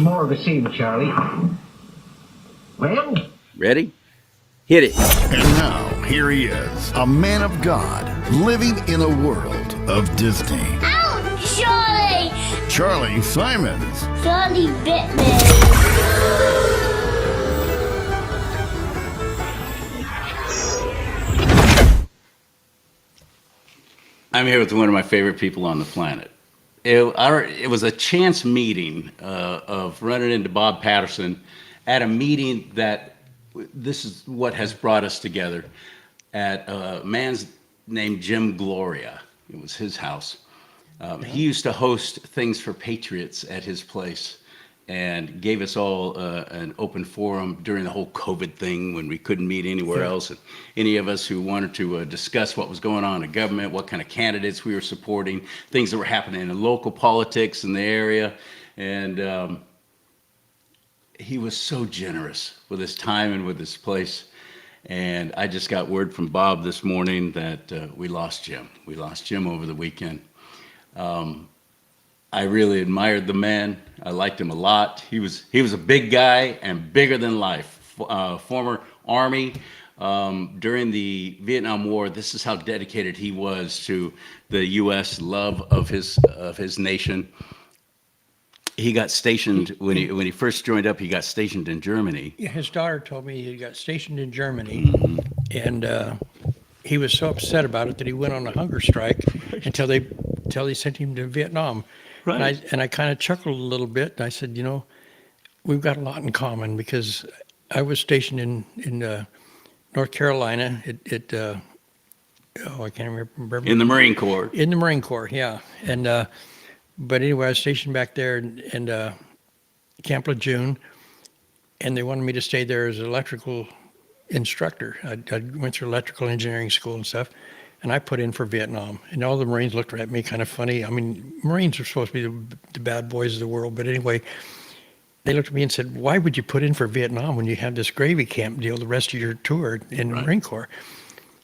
some more of the scene, CharLee. Well? Ready? Hit it. And now, here he is, a man of God, living in a world of Disney. Ouch, Charlie! CharLee Simons. Charlie bit me. I'm here with one of my favorite people on the planet. It was a chance meeting of running into Bob Patterson at a meeting that this is what has brought us together at a man's named Jim Gloria. It was his house. He used to host things for patriots at his place and gave us all an open forum during the whole COVID thing when we couldn't meet anywhere else. And any of us who wanted to discuss what was going on in government, what kind of candidates we were supporting, things that were happening in local politics in the area. And he was so generous with his time and with his place. And I just got word from Bob this morning that we lost Jim. We lost Jim over the weekend. I really admired the man. I liked him a lot. He was a big guy and bigger than life. Former Army. During the Vietnam War, this is how dedicated he was to the U.S. love of his nation. He got stationed when he first joined up. He got stationed in Germany. Yeah, his daughter told me he got stationed in Germany, and he was so upset about it that he went on a hunger strike until they sent him to Vietnam. Right. And I kind of chuckled a little bit. And I said, we've got a lot in common because I was stationed in North Carolina I can't remember. In the Marine Corps. In the Marine Corps, yeah. And but anyway, I was stationed back there in Camp Lejeune, and they wanted me to stay there as an electrical instructor. I went through electrical engineering school and stuff, and I put in for Vietnam. And all the Marines looked at me kind of funny. I mean, Marines are supposed to be the bad boys of the world, but anyway, they looked at me and said, "Why would you put in for Vietnam when you have this gravy camp deal the rest of your tour in the Marine Corps?"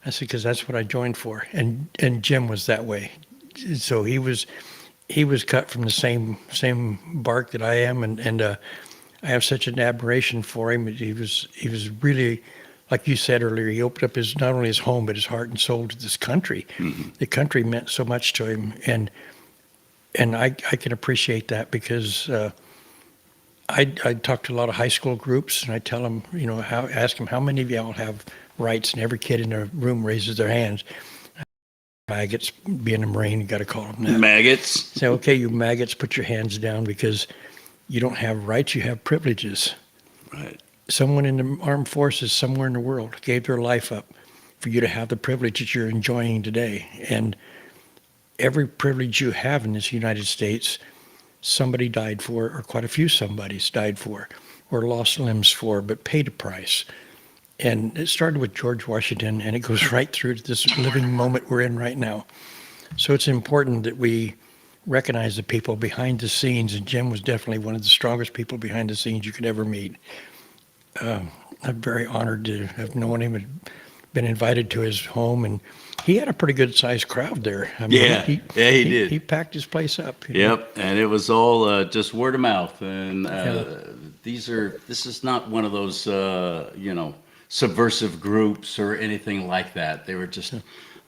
I said, "Because that's what I joined for." And Jim was that way. So he was cut from the same bark that I am, and I have such an admiration for him. He was really, like you said earlier, he opened up not only his home but his heart and soul to this country. Mm-hmm. The country meant so much to him, and I can appreciate that because I talk to a lot of high school groups, and I tell them, ask them how many of y'all have rights, and every kid in the room raises their hands. Maggots, being a Marine, you got to call them that. Maggots. Say, okay, you maggots, put your hands down because you don't have rights, you have privileges. Right. Someone in the armed forces somewhere in the world gave their life up for you to have the privileges you're enjoying today. And every privilege you have in this United States, somebody died for, or quite a few somebodies died for, or lost limbs for, but paid a price. And it started with George Washington, and it goes right through to this living moment we're in right now. So it's important that we recognize the people behind the scenes, and Jim was definitely one of the strongest people behind the scenes you could ever meet. I'm very honored to have known him and been invited to his home, and he had a pretty good-sized crowd there. I mean, he did. He packed his place up. Yep, and it was all just word of mouth. And this is not one of those, subversive groups or anything like that. They were just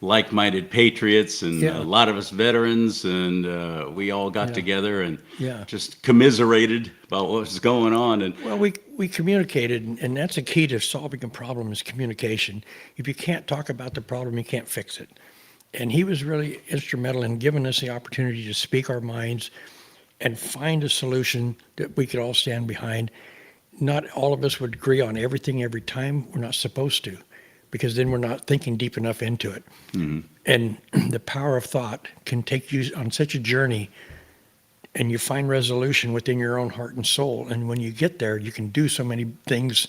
like-minded patriots, and a lot of us veterans, and we all got together and just commiserated about what was going on. And well, we communicated, and that's the key to solving a problem is communication. If you can't talk about the problem, you can't fix it. And he was really instrumental in giving us the opportunity to speak our minds and find a solution that we could all stand behind. Not all of us would agree on everything every time. We're not supposed to, because then we're not thinking deep enough into it. Mm-hmm. And the power of thought can take you on such a journey, and you find resolution within your own heart and soul. And when you get there, you can do so many things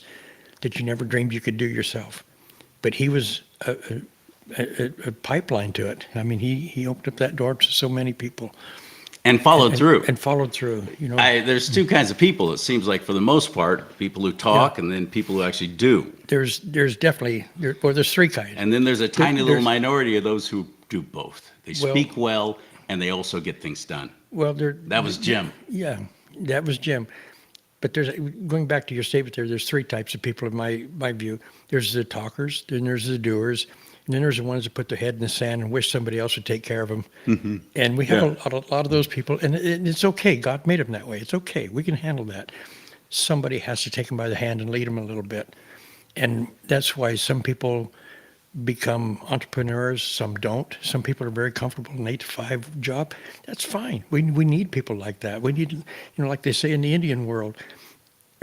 that you never dreamed you could do yourself. But he was a pipeline to it. I mean, he opened up that door to so many people. And followed through. And followed through, There's two kinds of people, it seems like, for the most part. People who talk, and then people who actually do. There's definitely, there's three kinds. And then there's a tiny little minority of those who do both. They speak well, and they also get things done. Well, that was Jim. Yeah, that was Jim. But there's, going back to your statement there's three types of people in my view. There's the talkers, then there's the doers, and then there's the ones that put their head in the sand and wish somebody else would take care of them. And we have a lot of those people, and it's okay. God made them that way. It's okay. We can handle that. Somebody has to take them by the hand and lead them a little bit. And that's why some people become entrepreneurs, some don't. Some people are very comfortable in an 8-to-5 job. That's fine. We need people like that. We need, like they say in the Indian world,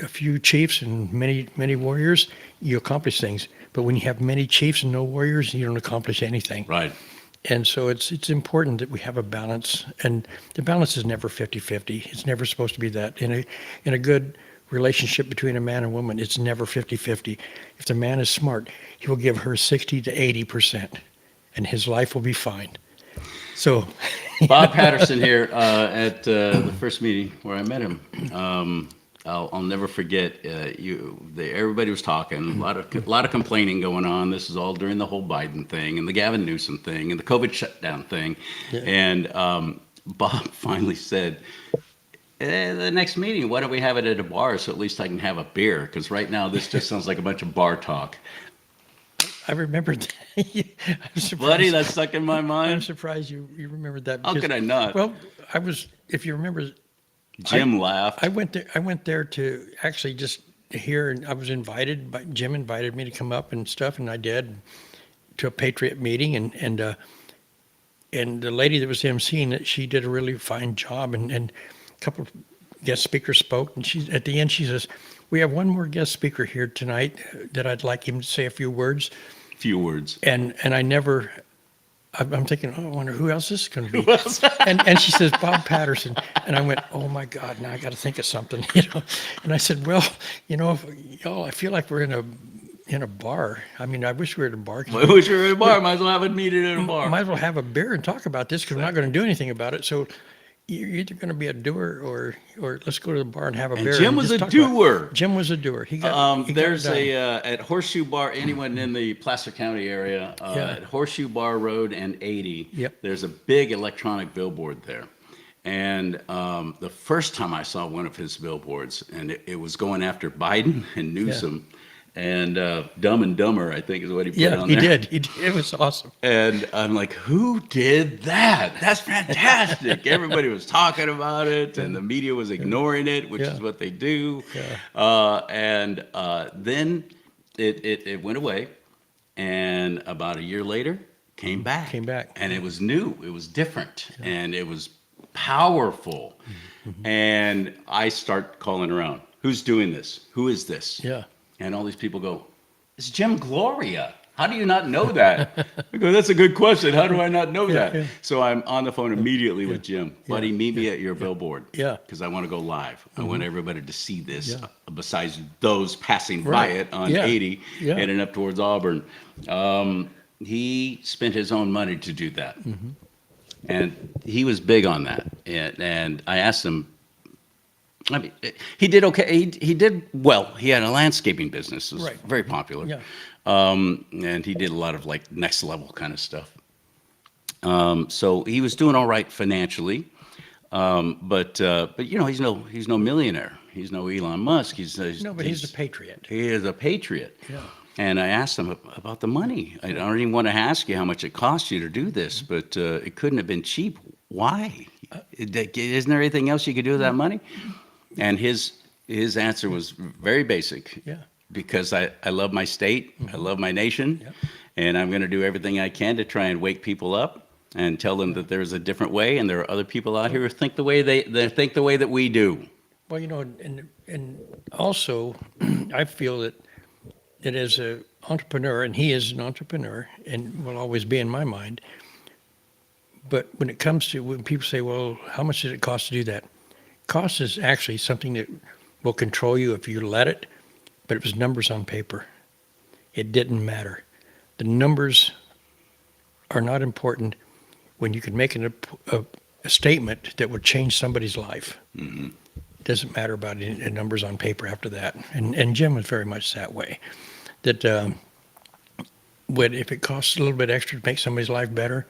a few chiefs and many warriors, you accomplish things. But when you have many chiefs and no warriors, you don't accomplish anything. Right. And so it's important that we have a balance, and the balance is never 50-50. It's never supposed to be that. In a good relationship between a man and woman, it's never 50-50. If the man is smart, he will give her 60 to 80%, and his life will be fine. So, Bob Patterson here at the first meeting where I met him. I'll never forget. Everybody was talking. A lot of complaining going on. This is all during the whole Biden thing and the Gavin Newsom thing and the COVID shutdown thing. Yeah. And Bob finally said, the next meeting, why don't we have it at a bar so at least I can have a beer? Because right now this just sounds like a bunch of bar talk. I remembered that. Buddy, that's stuck in my mind. I'm surprised you remembered that. How could I not? Well, if you remember, Jim laughed. I went there to actually just hear, and I was invited. Jim invited me to come up and stuff, and I did, to a Patriot meeting, and the lady that was emceeing it, she did a really fine job, and a couple of guest speakers spoke, and at the end she says, "We have one more guest speaker here tonight that I'd like him to say a few words." And I'm thinking, I wonder who else this is going to be. and she says, Bob Patterson. And I went, oh my God, now I got to think of something, And I said, well, y'all, I feel like we're in a bar. I mean, I wish we were at a bar. I wish we were at a bar. Might as well have a meeting at a bar. Might as well have a beer and talk about this because we're not going to do anything about it. So you're either going to be a doer or let's go to the bar and have a beer. Jim was a doer. Jim was a doer. He got there's at Horseshoe Bar, anyone in the Placer County area, at Horseshoe Bar Road and 80, there's a big electronic billboard there. And the first time I saw one of his billboards, and it was going after Biden and Newsom, and Dumb and Dumber, I think is what he put on there. Yeah, he did. It was awesome. And I'm like, who did that? That's fantastic. Everybody was talking about it, and the media was ignoring it, which is what they do. And then it went away, and about a year later, came back. And it was new. It was different, and it was powerful. And I start calling around. Who's doing this? Who is this? Yeah. And all these people go, it's Jim Gloria. How do you not know that? I go, that's a good question. How do I not know that? Yeah. So I'm on the phone immediately with Jim. Buddy, meet me at your billboard. Yeah. Because I want to go live. I want everybody to see this, besides those passing by it on 80 heading up towards Auburn. He spent his own money to do that. And he was big on that. And I asked him, I mean, he did okay. He did well. He had a landscaping business. It was very popular. Yeah. And he did a lot of like next level kind of stuff. So he was doing all right financially. But he's no millionaire. He's no Elon Musk. He's a patriot. He is a patriot. Yeah. And I asked him about the money. I don't even want to ask you how much it cost you to do this, but it couldn't have been cheap. Why? Isn't there anything else you could do with that money? And his answer was very basic. Yeah. Because I love my state, I love my nation, and I'm going to do everything I can to try and wake people up and tell them that there's a different way, and there are other people out here who think the way they think the way that we do. Well, and also, I feel that as an entrepreneur, and he is an entrepreneur, and will always be in my mind. But when it comes to when people say, "Well, how much did it cost to do that?" Cost is actually something that will control you if you let it, but it was numbers on paper. It didn't matter. The numbers are not important when you can make a statement that would change somebody's life. It doesn't matter about any numbers on paper after that. And Jim was very much that way. That if it costs a little bit extra to make somebody's life better,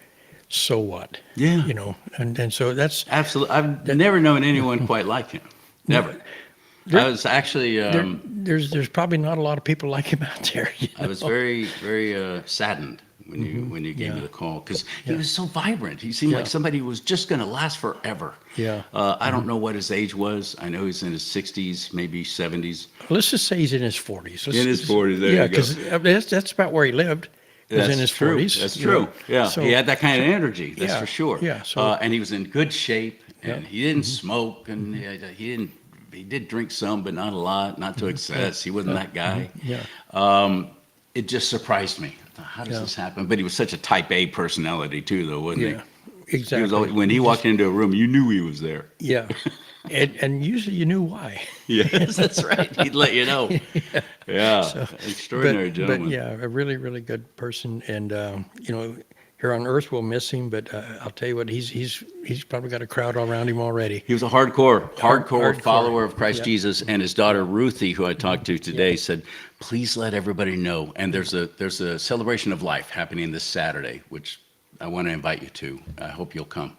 so what? Yeah. And so that's absolutely. I've never known anyone quite like him. Never. I was actually, There's probably not a lot of people like him out there. I was very, very saddened when you gave me Yeah. the call because Yeah. he was so vibrant. He seemed Yeah. like somebody who was just going to last forever. Yeah. I don't know what his age was. I know he's in his 60s, maybe 70s. Let's just say he's in his 40s. In his 40s, there yeah, you go. because that's about where he lived. Was in his true. 40s. That's you true. know. Yeah, So- he had that kind of energy. That's yeah, for sure. yeah, so- And he was in good shape, and Yeah. Mm-hmm. he didn't smoke, and he didn't. He did drink some, but not a lot, not to excess. He wasn't that guy. Yeah. It just surprised me. I thought, how does Yeah. this happen? But he was such a Type A personality too, though, wasn't Yeah. he? He Exactly. was always, when he walked into a room, you knew he was there. Yeah. And usually you knew why. Yes, that's right. He'd let you know. Yeah, extraordinary But gentleman. yeah, a really, really good person. And, you know, here on Earth we'll miss him, but I'll tell you what, he's probably got a crowd around him already. He was a hardcore Hardcore. follower of Christ Yeah. Jesus, and his daughter Ruthie, who I talked to today, said, "Please let everybody know." And there's a celebration of life happening this Saturday, which I want to invite you to. I hope you'll come.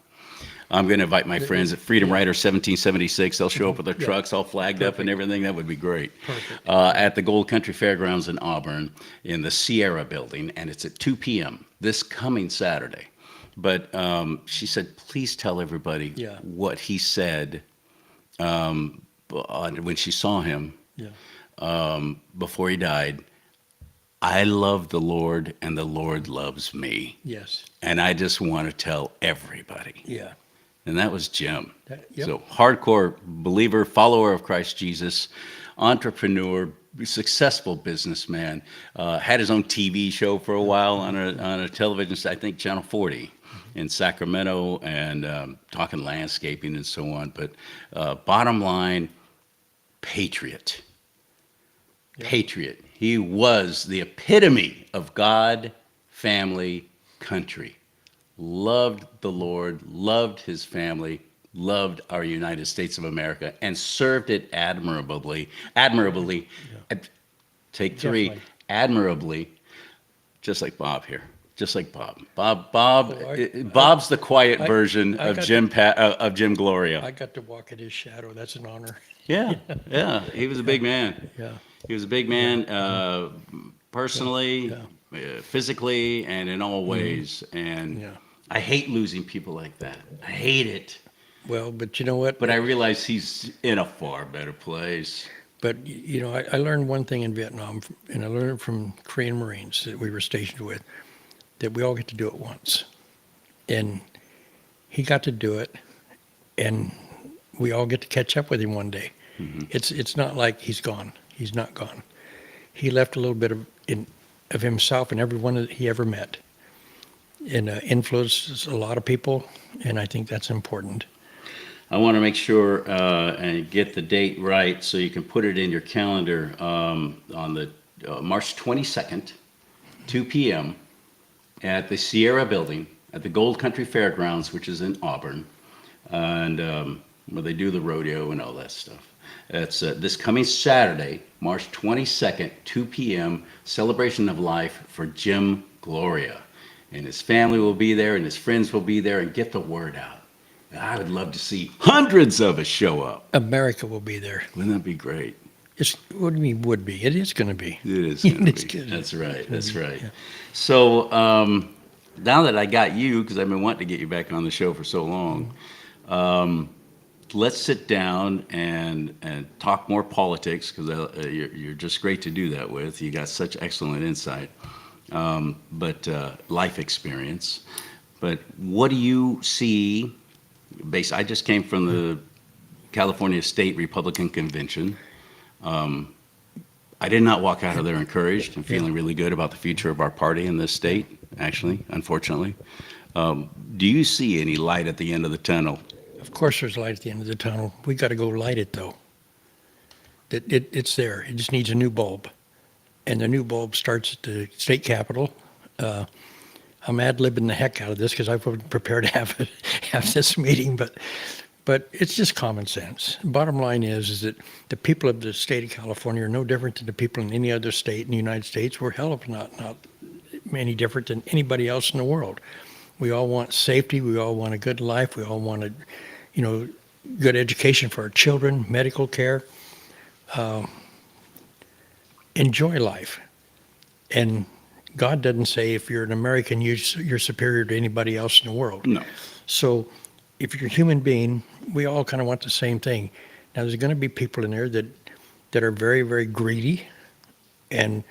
I'm going to invite my friends at Freedom Rider 1776. They'll show up with their Yeah. trucks all flagged up and everything. That would be great. Perfect. At the Gold Country Fairgrounds in Auburn in the Sierra Building, and it's at 2 p.m. this coming Saturday. But she said, please tell everybody Yeah. what he said when she saw him Yeah. before he died. I love the Lord, and the Lord loves me. Yes. And I just want to tell everybody. Yeah. And that was Jim. Yep. So hardcore believer, follower of Christ Jesus, entrepreneur, successful businessman, had his own TV show for a while on a television, I think Channel 40 in Sacramento, and talking landscaping and so on. But bottom line, patriot. Yep. Patriot. He was the epitome of God, family, country. Loved the Lord, loved his family, loved our United States of America, and served it admirably. Take three. Definitely. Admirably, just like Bob here. Just like Bob. Oh, Bob's the quiet I- version I of got of Jim Gloria. I got to walk in his shadow. That's an honor. Yeah, yeah. He was a big man. Yeah. He was a big man, personally, physically, and in all ways. And Yeah. I hate losing people like that. I hate it. Well, but you know what? But I realize he's in a far better place. But you know, I learned one thing in Vietnam, and I learned it from Korean Marines that we were stationed with, that we all get to do it once. And he got to do it, and we all get to catch up with him one day. Mm-hmm. It's not like he's gone. He's not gone. He left a little bit of himself in everyone that he ever met, and influenced a lot of people, and I think that's important. I want to make sure and get the date right so you can put it in your calendar on the March 22nd, 2 p.m. at the Sierra Building at the Gold Country Fairgrounds, which is in Auburn, and where they do the rodeo and all that stuff. It's this coming Saturday, March 22nd, 2 p.m., celebration of life for Jim Gloria. And his family will be there, and his friends will be there, and get the word out. I would love to see hundreds of us show up. America will be there. Wouldn't that be great? What do you mean would be? It is going to be. It is going to It's be. good. That's right. That's right. Yeah. So now that I got you, because I've been wanting to get you back on the show for so long, let's sit down and talk more politics, because you're just great to do that with. You got such excellent insight, but life experience. But what do you see? I just came from the California State Republican Convention. I did not walk out of there encouraged and feeling really good about the future of our party in this state, actually, unfortunately. Do you see any light at the end of the tunnel? Of course, there's light at the end of the tunnel. We got to go light it, though. It's there. It just needs a new bulb, and the new bulb starts at the state capitol. I'm ad-libbing the heck out of this because I wasn't prepared to have this meeting, but it's just common sense. Bottom line is that the people of the state of California are no different than the people in any other state in the United States. We're hell of not any different than anybody else in the world. We all want safety. We all want a good life. We all want a, good education for our children, medical care. enjoy life. And God doesn't say if you're an American, you're superior to anybody else in the world. No. So if you're a human being, we all kind of want the same thing. Now, there's going to be people in there that are very, very greedy. And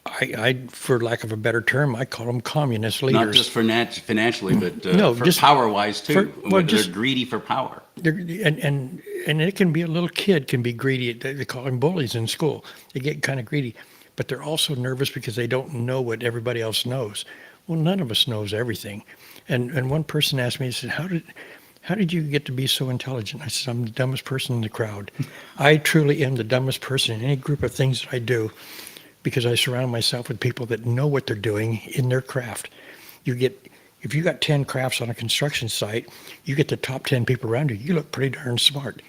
I, for lack of a better term, I call them communist leaders. Not just financially, but No, for just power-wise too. well, They're just- greedy for power. And it can be a little kid can be greedy. They call them bullies in school. They get kind of greedy, but they're also nervous because they don't know what everybody else knows. Well, none of us knows everything. And one person asked me, he said, how did you get to be so intelligent? I said, I'm the dumbest person in the crowd. I truly am the dumbest person in any group of things that I do, because I surround myself with people that know what they're doing in their craft. If you got 10 crafts on a construction site, you get the top 10 people around you, you look pretty darn smart.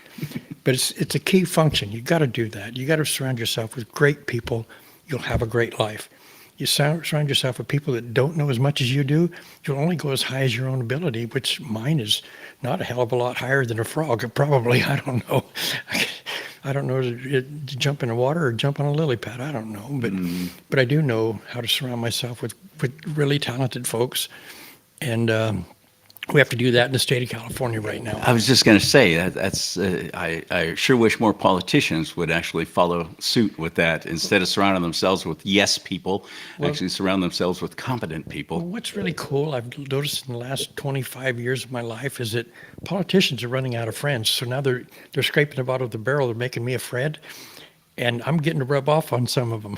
But it's a key function. You got to do that. You got to surround yourself with great people. You'll have a great life. You surround yourself with people that don't know as much as you do, you'll only go as high as your own ability, which mine is not a hell of a lot higher than a frog. Probably, I don't know. I don't know to jump in the water or jump on a lily pad. I don't know, but I do know how to surround myself with really talented folks, and we have to do that in the state of California right now. I was just going to say that's. I sure wish more politicians would actually follow suit with that instead of surrounding themselves with yes people. Actually, surround themselves with competent people. What's really cool, I've noticed in the last 25 years of my life, is that politicians are running out of friends. So now they're scraping the bottom of the barrel. They're making me a friend, and I'm getting to rub off on some of them.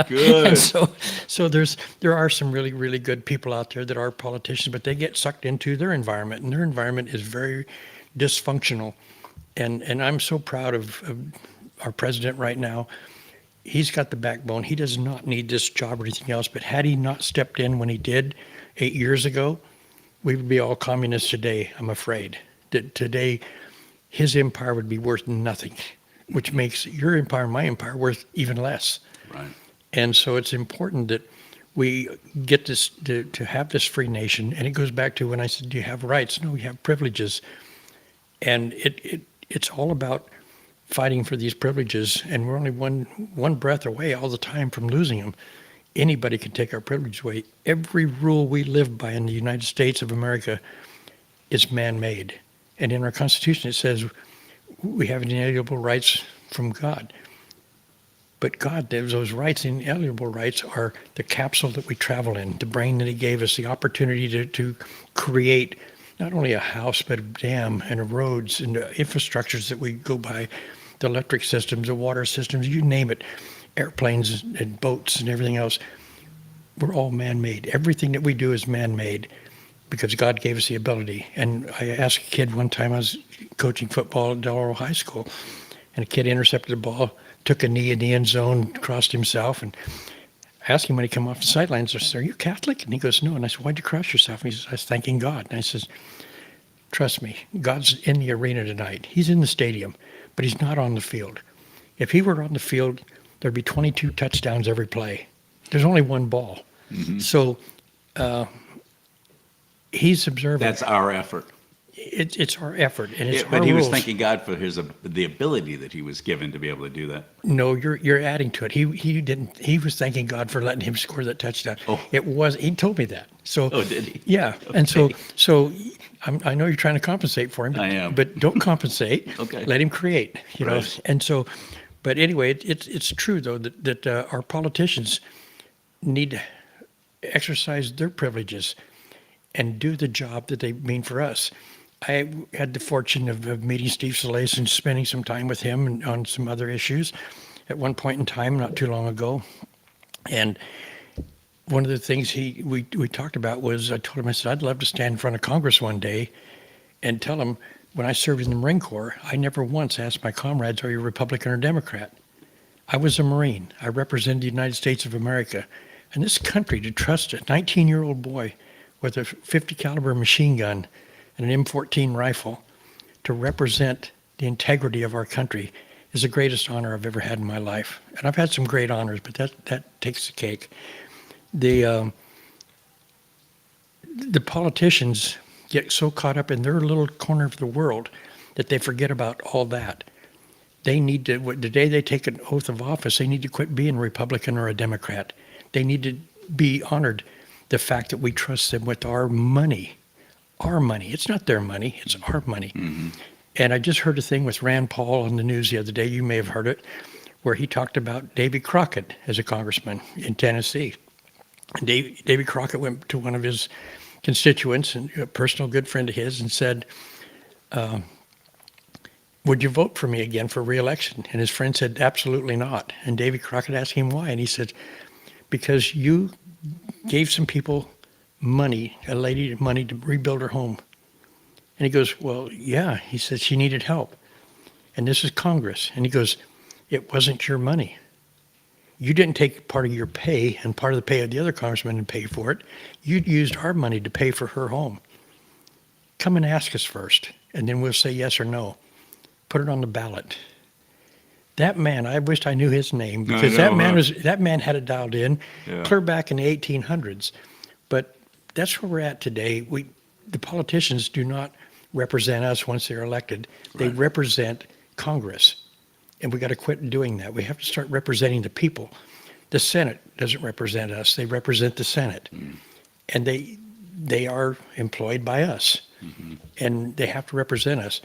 Good. And so there are some really, really good people out there that are politicians, but they get sucked into their environment, and their environment is very dysfunctional. And I'm so proud of our president right now. He's got the backbone. He does not need this job or anything else, but had he not stepped in when he did 8 years ago, we would be all communists today, I'm afraid. That today, his empire would be worth nothing, which makes your empire, my empire, worth even less. Right. And so it's important that we get this to have this free nation. And it goes back to when I said, do you have rights? No, we have privileges. And it's all about fighting for these privileges. And we're only one breath away all the time from losing them. Anybody can take our privilege away. Every rule we live by in the United States of America is man-made. And in our Constitution, it says we have inalienable rights from God. But God, those rights, inalienable rights, are the capsule that we travel in, the brain that He gave us, the opportunity to create not only a house, but a dam and roads and the infrastructures that we go by, the electric systems, the water systems, you name it, airplanes and boats and everything else. We're all man-made. Everything that we do is man-made because God gave us the ability. And I asked a kid one time, I was coaching football at Del Oro High School, and a kid intercepted the ball, took a knee in the end zone, crossed himself, and I asked him when he came off the sidelines, I said, are you Catholic? And he goes, no. And I said, why'd you cross yourself? And he says, I was thanking God. And I says, trust me, God's in the arena tonight. He's in the stadium, but He's not on the field. If He were on the field, there'd be 22 touchdowns every play. There's only one ball. Mm-hmm. So He's observant. That's our effort. It's our effort, and it's our But He was rules. thanking God for the ability that He was given to be able to do that. No, you're adding to it. He didn't. He was thanking God for letting him score that touchdown. Oh. He told me that. So. Oh, did he? Yeah, Okay. and so I know you're trying to compensate for him. But, I am. But don't compensate. Okay. Let him create. You know. Right. And so, but anyway, it's true though that our politicians need to exercise their privileges and do the job that they mean for us. I had the fortune of meeting Steve Solis and spending some time with him on some other issues at one point in time, not too long ago. And one of the things we talked about was, I told him, I said, I'd love to stand in front of Congress one day and tell them, when I served in the Marine Corps, I never once asked my comrades, are you Republican or Democrat? I was a Marine. I represented the United States of America. And this country, to trust a 19-year-old boy with a .50 caliber machine gun and an M14 rifle to represent the integrity of our country is the greatest honor I've ever had in my life. And I've had some great honors, but that takes the cake. The politicians get so caught up in their little corner of the world that they forget about all that. They need to, the day they take an oath of office, they need to quit being a Republican or a Democrat. They need to be honored the fact that we trust them with our money. Our money. It's not their money, it's our money. And I just heard a thing with Rand Paul on the news the other day, you may have heard it, where he talked about Davy Crockett as a congressman in Tennessee. And Davy Crockett went to one of his constituents, and a personal good friend of his, and said, would you vote for me again for re-election? And his friend said, absolutely not. And Davy Crockett asked him why, and he said, because you gave some people money, a lady money to rebuild her home. And he goes, well, yeah. He said she needed help. And this is Congress. And he goes, it wasn't your money. You didn't take part of your pay and part of the pay of the other congressman and pay for it. You used our money to pay for her home. Come and ask us first, and then we'll say yes or no. Put it on the ballot. That man, I wished I knew his name, because that man had it dialed in clear back in the 1800s. But that's where we're at today. The politicians do not represent us once they're elected. They represent Congress. And we got to quit doing that. We have to start representing the people. The Senate doesn't represent us. They represent the Senate. And they are employed by us. And they have to represent us.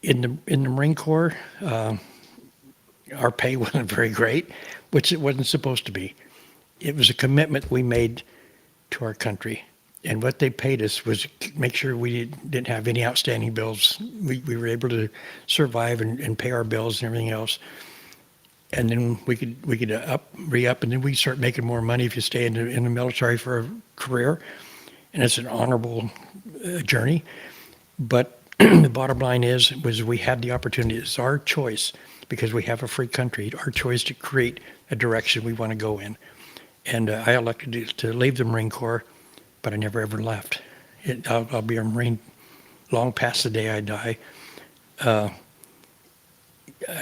In the Marine Corps, our pay wasn't very great, which it wasn't supposed to be. It was a commitment we made to our country. And what they paid us was make sure we didn't have any outstanding bills. We were able to survive and pay our bills and everything else. And then we could re-up, and then we start making more money if you stay in the military for a career. And it's an honorable journey. But the bottom line was we had the opportunity. It's our choice, because we have a free country, our choice to create a direction we want to go in. And I elected to leave the Marine Corps, but I never ever left. I'll be a Marine long past the day I die.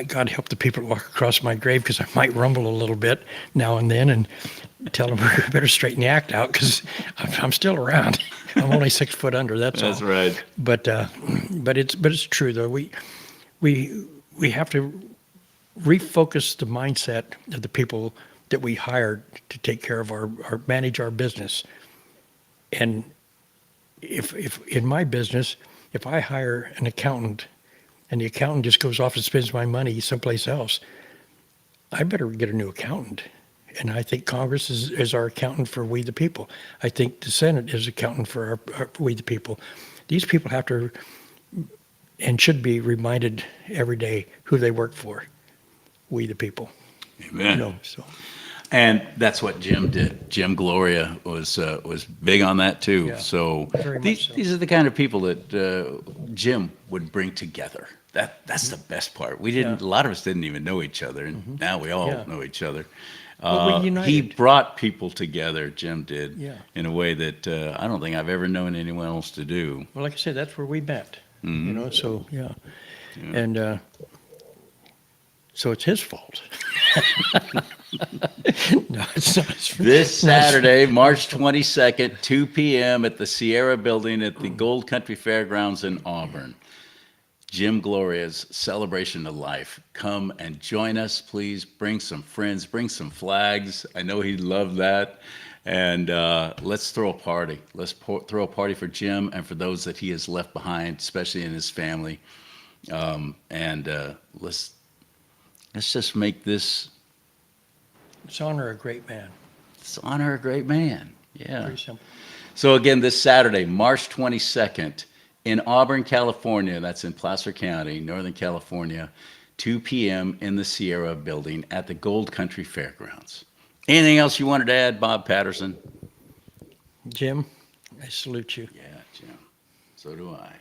God help the people that walk across my grave, because I might rumble a little bit now and then and tell them we better straighten the act out, because I'm still around. I'm only 6 foot under. That's all. That's right. But it's true though. We have to refocus the mindset of the people that we hired to take care of our manage our business. And if in my business, if I hire an accountant and the accountant just goes off and spends my money someplace else, I better get a new accountant. And I think Congress is our accountant for we the people. I think the Senate is accountant for our we the people. These people have to and should be reminded every day who they work for, we the people. Amen. So. And that's what Jim did. Jim Gloria was big on that too. Yeah, so very much so. These are the kind of people that Jim would bring together. That's the best part. We didn't. A lot of us didn't even know each other, and now we all know each other. But we united. He brought people together. Jim did Yeah. in a way that I don't think I've ever known anyone else to do. Well, like I said, that's where we met. So yeah. And so it's his fault. No, it's not. This Saturday, March 22nd, 2 p.m. at the Sierra Building at the Gold Country Fairgrounds in Auburn. Jim Gloria's Celebration of Life. Come and join us, please. Bring some friends, bring some flags. I know he'd love that. And let's throw a party. Let's throw a party for Jim and for those that he has left behind, especially in his family. Let's just make this. Let's honor a great man. Let's honor a great man. Yeah. Very simple. So again, this Saturday, March 22nd, in Auburn, California, that's in Placer County, Northern California, 2 p.m. in the Sierra Building at the Gold Country Fairgrounds. Anything else you wanted to add, Bob Patterson? Jim, I salute you. Yeah, Jim. So do I.